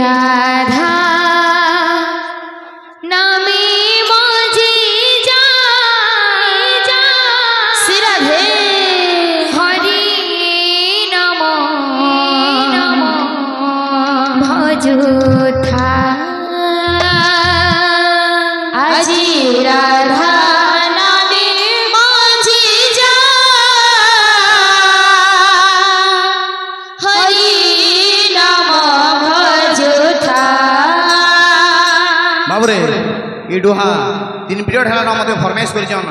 राधा नामे मजी जा सिराधे हरि नम भजुथा আজি राधा नामे मजी जा हरि नम भजुथा बाबुरे ये डुहा 3 पीरियड हला मते फरमाइश करछन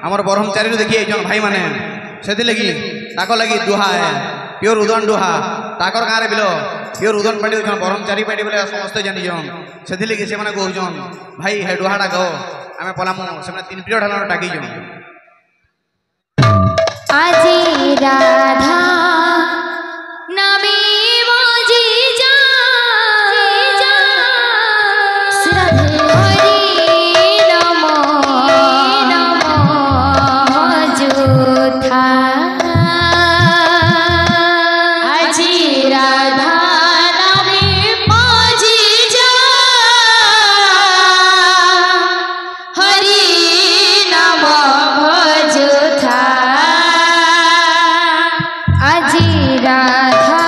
हमर ब्रह्मचारी देखि जन भाई माने सेति लगी ताको लगी डुहा है प्योर उदन डुहा ताकर गारे बिलो प्योर उदन पाडी जन ब्रह्मचारी पाडी बोले समस्त जानि जन सेति लगी से माने कहजन भाई हे डुहाडा गो आमे पलामु से माने 3 पीरियड हला टाकी जन আজি राधा नामे मजी जा सिराधे हरि नम भजुथा আজি राधा नामे मजी जा हरि नम भजुथा আজি राधा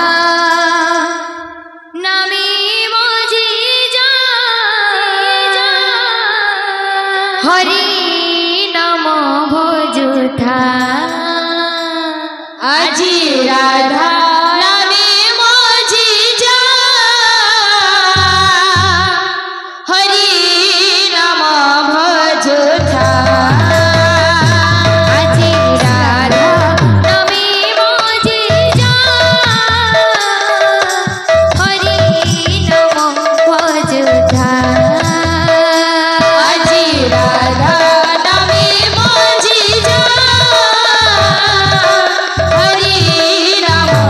नामे मजी जा हरि नम भजुथा আজি राधा नामे मजी जा हरि नम भजुथा আজি राधा नामे मजी जा हरि नम भजुथा আজি राधा नामे मजी जा हरि नम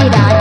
राधा